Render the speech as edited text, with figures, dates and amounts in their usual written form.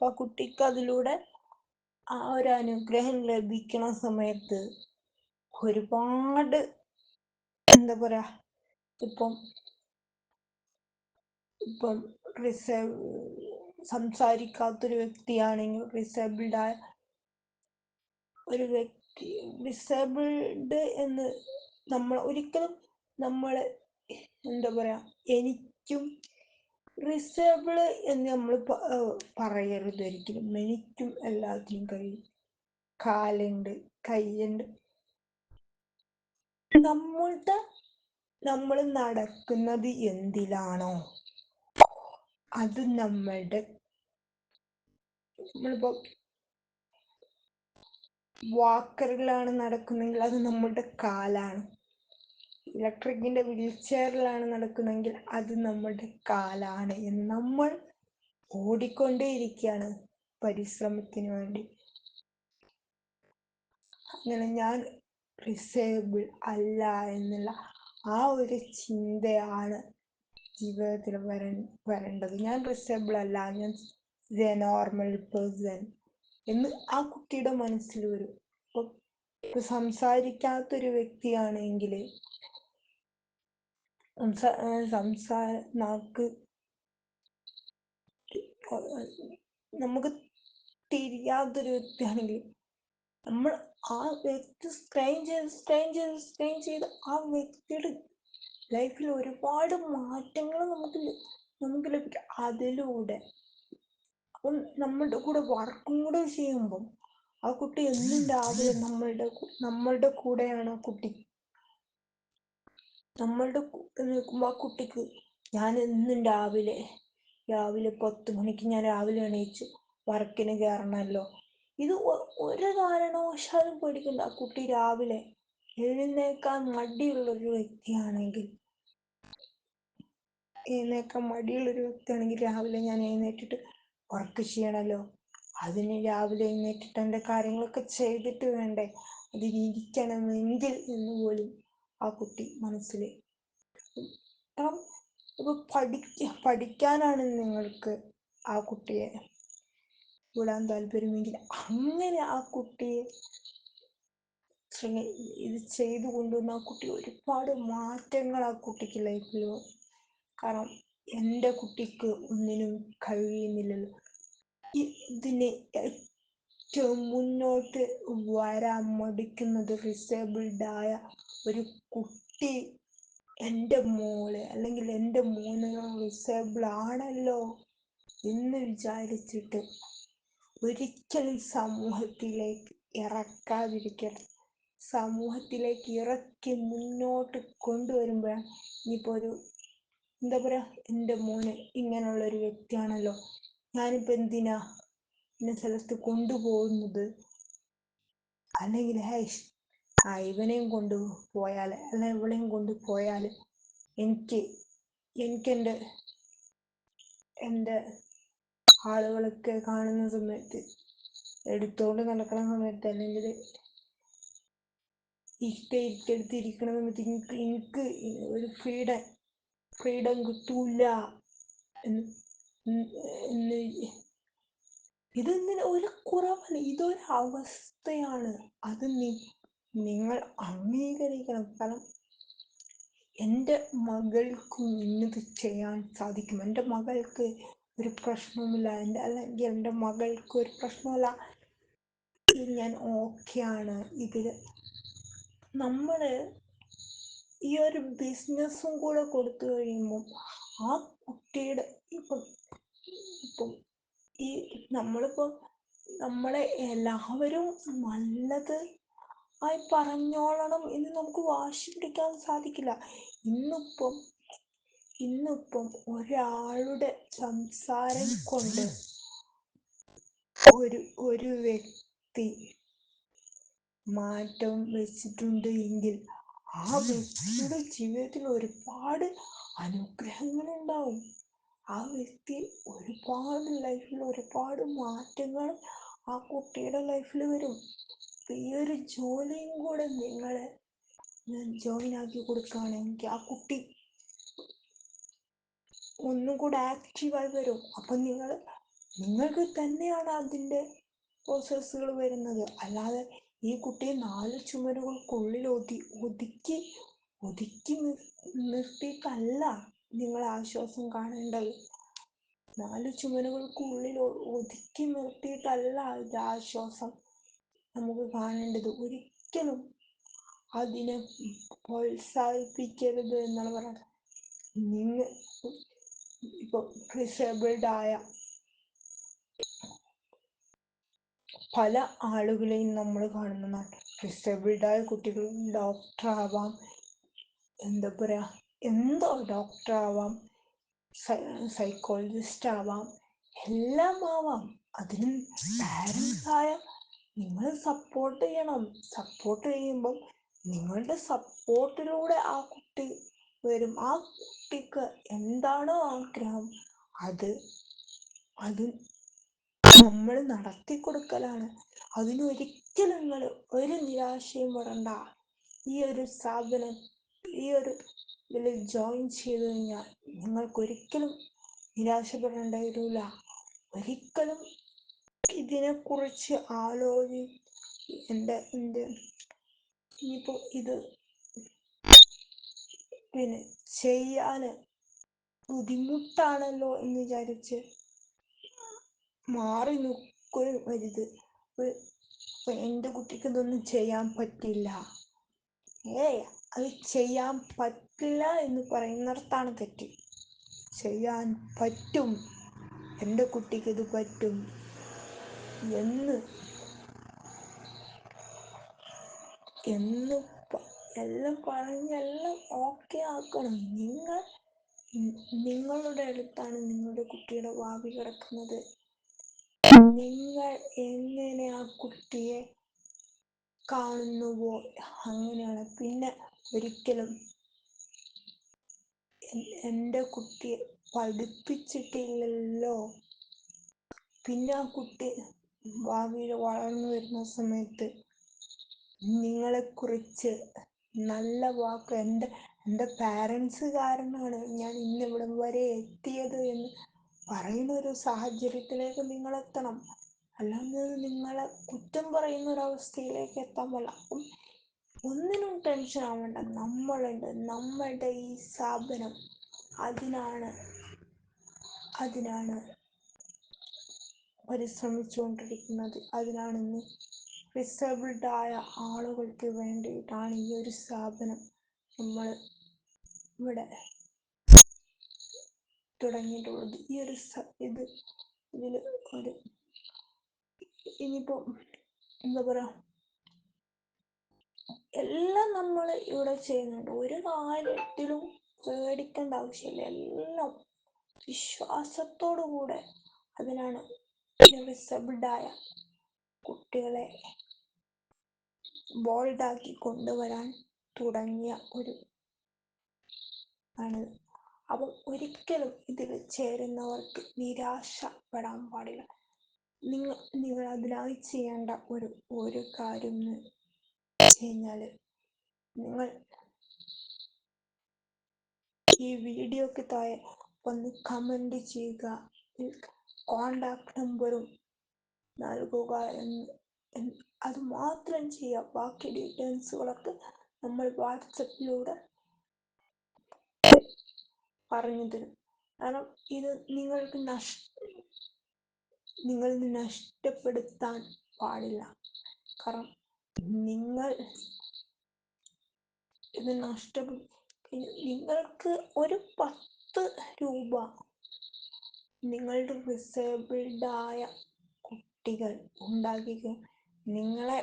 ആ കുട്ടിക്ക് അതിലൂടെ ആ ഒരു അനുഗ്രഹം ലഭിക്കണ സമയത്ത് ഒരുപാട് എന്താ പറയാ, ഇപ്പം സംസാരിക്കാത്തൊരു വ്യക്തിയാണെങ്കിൽ ഡിസേബിൾഡായ ഒരു വ്യക്തി, ഡിസേബിൾഡ് എന്ന് നമ്മൾ ഒരിക്കലും നമ്മൾ എന്താ പറയാ, എനിക്കും ഡിസേബിള് എന്ന് നമ്മൾ പറയരുത് ഒരിക്കലും. എനിക്കും എല്ലാത്തിനും കഴിയും, കാലുണ്ട്, കൈയുണ്ട്. നമ്മൾ നടക്കുന്നത് എന്തിലാണോ അത് നമ്മളിപ്പോ വാക്കറിലാണ് നടക്കുന്നെങ്കിൽ അത് നമ്മളുടെ കാലാണ്. ഇലക്ട്രിക്കിന്റെ വീൽ ചെയറിലാണ് നടക്കുന്നെങ്കിൽ അത് നമ്മുടെ കാലാണ്. നമ്മൾ ഓടിക്കൊണ്ടേയിരിക്കുകയാണ് പരിശ്രമത്തിന് വേണ്ടി. അങ്ങനെ ഞാൻ ഡിസേബിൾ അല്ല എന്നുള്ള ആ ഒരു ചിന്തയാണ് ജീവിതത്തിൽ വരേണ്ടത്. ഞാൻ ഡിസേബിൾ അല്ല, ഞാൻ എ നോർമൽ പേഴ്സൺ എന്ന് ആ കുട്ടിയുടെ മനസ്സിൽ വരും. ഇപ്പൊ സംസാരിക്കാത്തൊരു വ്യക്തിയാണെങ്കിൽ നമുക്ക് തിരിയാത്തൊരു വ്യക്തിയാണെങ്കിൽ നമ്മൾ ആ വ്യക്തി സ്ക്രൈൻ ചെയ്ത് ആ വ്യക്തിയുടെ ലൈഫിൽ ഒരുപാട് മാറ്റങ്ങൾ നമുക്ക് ലഭിക്കും അതിലൂടെ. അപ്പം നമ്മളുടെ കൂടെ വർക്കും കൂടെ ചെയ്യുമ്പം ആ കുട്ടി എന്നും രാവിലെ നമ്മളുടെ കൂടെയാണ്. ആ കുട്ടി നമ്മളുടെ നിൽക്കുമ്പോൾ ആ കുട്ടിക്ക് ഞാൻ എന്നും രാവിലെ 10 മണിക്ക് ഞാൻ രാവിലെ എണീച്ച് വർക്കിന് കയറണമല്ലോ, ഇത് ഒരു കാരണവശാലും പേടിക്കണ്ട. ആ കുട്ടി രാവിലെ എഴുന്നേക്കാൻ മടിയുള്ളൊരു വ്യക്തിയാണെങ്കിൽ രാവിലെ ഞാൻ എഴുന്നേറ്റിട്ട് വർക്ക് ചെയ്യണമല്ലോ, അതിന് രാവിലെ എഴുന്നേറ്റിട്ട് എൻ്റെ കാര്യങ്ങളൊക്കെ ചെയ്തിട്ട് വേണ്ടേ അതിനിരിക്കണമെങ്കിൽ എന്ന് പോലും ആ കുട്ടി മനസ്സിൽ. ഇപ്പൊ പഠിക്കാനാണ് നിങ്ങൾക്ക് ആ കുട്ടിയെ വിടാൻ താല്പര്യമെങ്കിൽ അങ്ങനെ ആ കുട്ടിയെ ഇത് ചെയ്തു കൊണ്ടുവന്ന ആ കുട്ടി ഒരുപാട് മാറ്റങ്ങൾ ആ കുട്ടിക്ക് ലൈഫിൽ. കാരണം എൻ്റെ കുട്ടിക്ക് ഒന്നിനും കഴിയുന്നില്ലല്ലോ, ഇതിനെ ഏറ്റവും മുന്നോട്ട് വരാൻ മടിക്കുന്നത് ഡിസേബിൾഡായ ഒരു കുട്ടി എൻ്റെ മോള് അല്ലെങ്കിൽ എൻ്റെ മോന് ഡിസേബിൾ ആണല്ലോ എന്ന് വിചാരിച്ചിട്ട് ഒരിക്കലും സമൂഹത്തിലേക്ക് ഇറക്കാതിരിക്കരുത്. സമൂഹത്തിലേക്ക് ഇറക്കി മുന്നോട്ട് കൊണ്ടുവരുമ്പോഴാണ് ഇനിയിപ്പോൾ എന്താ പറയാ, എൻ്റെ മോന് ഇങ്ങനെയുള്ളൊരു വ്യക്തിയാണല്ലോ, ഞാനിപ്പോൾ എന്തിനാ ഇന്ന സ്ഥലത്ത് കൊണ്ടുപോകുന്നത്, അല്ലെങ്കിൽ ഇവനെയും കൊണ്ടുപോയാൽ അല്ലെങ്കിൽ ഇവളെയും കൊണ്ടുപോയാൽ എനിക്ക് എൻ്റെ ആളുകളൊക്കെ കാണുന്ന സമയത്ത്, എടുത്തോണ്ട് നടക്കുന്ന സമയത്ത്, അല്ലെങ്കിൽ എടുത്തിരിക്കുന്ന സമയത്ത് എനിക്ക് ഒരു ഫ്രീഡം കിട്ടൂല എന്ന് ഇതൊന്നിന് ഒരു കുറവല്ല, ഇതൊരു അവസ്ഥയാണ്. അത് നിങ്ങൾ അംഗീകരിക്കണം. കാരണം എൻ്റെ മകൾക്കും ഇന്നത് ചെയ്യാൻ സാധിക്കും, എൻ്റെ മകൾക്ക് ഒരു പ്രശ്നവുമില്ല, അല്ലെങ്കിൽ എൻ്റെ മകൾക്ക് ഒരു പ്രശ്നമില്ല, ഞാൻ ഓക്കെയാണ്. ഇതില് നമ്മൾ ഈ ഒരു ബിസിനസ്സും കൂടെ കൊടുത്തു കഴിയുമ്പോൾ ആ കുട്ടിയുടെ ഇപ്പം ഈ നമ്മളെ എല്ലാവരും നല്ലത് ആയി പറഞ്ഞോളണം എന്ന് നമുക്ക് വാശി പിടിക്കാൻ സാധിക്കില്ല. ഇന്നിപ്പം ഒരാളുടെ സംസാരം കൊണ്ട് ഒരു വ്യക്തി മാറ്റം വെച്ചിട്ടുണ്ട് എങ്കിൽ ആ വ്യക്തിയുടെ ജീവിതത്തിൽ ഒരുപാട് അനുഗ്രഹങ്ങൾ ഉണ്ടാവും. ആ വ്യക്തി ലൈഫിൽ ഒരുപാട് മാറ്റങ്ങൾ ആ കുട്ടിയുടെ ലൈഫിൽ വരും. ഈ ഒരു ജോലിയും കൂടെ നിങ്ങൾ ജോയിൻ ആക്കി കൊടുക്കുകയാണെങ്കിൽ ആ കുട്ടി ഒന്നും കൂടെ ആക്റ്റീവായി വരും. അപ്പം നിങ്ങൾ നിങ്ങൾക്ക് തന്നെയാണ് അതിൻ്റെ പ്രോസസ്സുകൾ വരുന്നത്. അല്ലാതെ ഈ കുട്ടിയെ 4 ചുമരുകൾക്കുള്ളിൽ ഒതുക്കി ഒതുക്കി നിർത്തിയിട്ടല്ല നിങ്ങൾ ആശ്വാസം കാണേണ്ടത്. 4 ചുമരുകൾക്കുള്ളിൽ ഒതുക്കി നിർത്തിയിട്ടല്ല ഇത് ആശ്വാസം നമുക്ക് കാണേണ്ടത്. ഒരിക്കലും അതിനെ പ്രോത്സാഹിപ്പിക്കരുത് എന്നാണ് പറയുന്നത്. നിങ്ങൾ ഇപ്പോൾ ഡിസേബിൾഡ് ആയ പല ആളുകളെയും നമ്മൾ കാണുന്നതാണ്. ഡിസേബിൾഡ് ആയ കുട്ടികൾ ഡോക്ടറാവാം, എന്താ പറയുക, എന്തോ ഡോക്ടറാവാം, സൈക്കോളജിസ്റ്റ് ആവാം, എല്ലാം ആവാം. അതിന് പാരൻസായ നിങ്ങൾ സപ്പോർട്ട് ചെയ്യണം. സപ്പോർട്ട് ചെയ്യുമ്പം നിങ്ങളുടെ സപ്പോർട്ടിലൂടെ ആ കുട്ടി വരും. ആ കുട്ടിക്ക് എന്താണോ ആഗ്രഹം അത് നമ്മൾ നടത്തി കൊടുക്കലാണ്. അതിനൊരിക്കലും നിങ്ങൾ ഒരു നിരാശയും പെടണ്ട. ഈ ഒരു സ്ഥാപനം ഇതിൽ ജോയിൻ ചെയ്ത് കഴിഞ്ഞാൽ നിങ്ങൾക്കൊരിക്കലും നിരാശപ്പെടേണ്ടി വരില്ല. ഒരിക്കലും ഇതിനെക്കുറിച്ച് ഇനിയിപ്പോൾ ഇത് ചെയ്യാൻ ബുദ്ധിമുട്ടാണല്ലോ എന്ന് വിചാരിച്ച് മാറി നിൽക്കരുത്. എൻ്റെ കുട്ടിക്ക് ഇതൊന്നും ചെയ്യാൻ പറ്റില്ല, അത് ചെയ്യാൻ പറ്റില്ല എന്ന് പറയുന്നിടത്താണ് തെറ്റ്. ചെയ്യാൻ പറ്റും, എൻ്റെ കുട്ടിക്ക് ഇത് പറ്റും എന്ന് എല്ലാം പറഞ്ഞെല്ലാം ഓക്കെ ആക്കണം. നിങ്ങളുടെ അടുത്താണ് നിങ്ങളുടെ കുട്ടിയുടെ ഭാവി കിടക്കുന്നത്. നിങ്ങൾ എങ്ങനെ ആ കുട്ടിയെ കാണുന്നുവോ അങ്ങനെയാണ്. പിന്നെ ഒരിക്കലും എൻ്റെ കുട്ടിയെ പഠിപ്പിച്ചിട്ടില്ലല്ലോ, പിന്നെ ആ കുട്ടി ഭാവിയിൽ വളർന്നു വരുന്ന സമയത്ത് നിങ്ങളെക്കുറിച്ച് നല്ല വാക്ക് എൻ്റെ പാരൻസ് കാരണമാണ് ഞാൻ ഇന്നിവിടം വരെ എത്തിയത് എന്ന് പറയുന്ന ഒരു സാഹചര്യത്തിലേക്ക് നിങ്ങൾ എത്തണം. അല്ലാതെ നിങ്ങളെ കുറ്റം പറയുന്ന ഒരവസ്ഥയിലേക്ക് എത്താൻ പാടില്ല. അപ്പം ഒന്നിനും ടെൻഷൻ ആവേണ്ട. നമ്മളുണ്ട്, നമ്മളുടെ ഈ സ്ഥാപനം അതിനാണ് പരിശ്രമിച്ചുകൊണ്ടിരിക്കുന്നത്. അതിനാണ് ഇന്ന് ഡിസേബിൾഡ് ആയ ആളുകൾക്ക് വേണ്ടിയിട്ടാണ് ഈ ഒരു സ്ഥാപനം നമ്മൾ ഇവിടെ തുടങ്ങിയിട്ടുള്ളത്. ഈ ഒരു ഇതിൽ ഒരു ഇനിയിപ്പോൾ എന്താ പറയുക, എല്ലാം നമ്മൾ ഇവിടെ ചെയ്യുന്നുണ്ട്. ഒരു കാര്യത്തിലും പേടിക്കേണ്ട ആവശ്യമില്ല. എല്ലാം വിശ്വാസത്തോടു കൂടെ അതിനാണ് ഡിസേബിൾഡായ കുട്ടികളെ ബോൾഡാക്കി കൊണ്ടുവരാൻ തുടങ്ങിയ ഒരു ആണ്. അപ്പം ഒരിക്കലും ഇതിൽ ചേരുന്നവർക്ക് നിരാശപ്പെടാൻ പാടില്ല. നിങ്ങൾ അതിനായി ചെയ്യേണ്ട ഒരു കാര്യം എന്ന് വെച്ച് കഴിഞ്ഞാൽ, നിങ്ങൾ ഈ വീഡിയോക്ക് താഴെ ഒന്ന് കമൻറ്റ് ചെയ്യുക, കോണ്ടാക്ട് നമ്പറും നൽകുക അത് മാത്രം ചെയ്യുക. ബാക്കി ഡീറ്റെയിൽസുകളൊക്കെ നമ്മൾ വാട്സപ്പിലൂടെ പറഞ്ഞു തരും. കാരണം ഇത് നിങ്ങൾ നഷ്ടപ്പെടുത്താൻ പാടില്ല. കാരണം നിങ്ങൾ ഇത് നിങ്ങൾക്ക് ഒരു 10 രൂപ നിങ്ങളുടെ ഡിസേബിൾഡായ കുട്ടികൾ ഉണ്ടാക്കിക്കും നിങ്ങളെ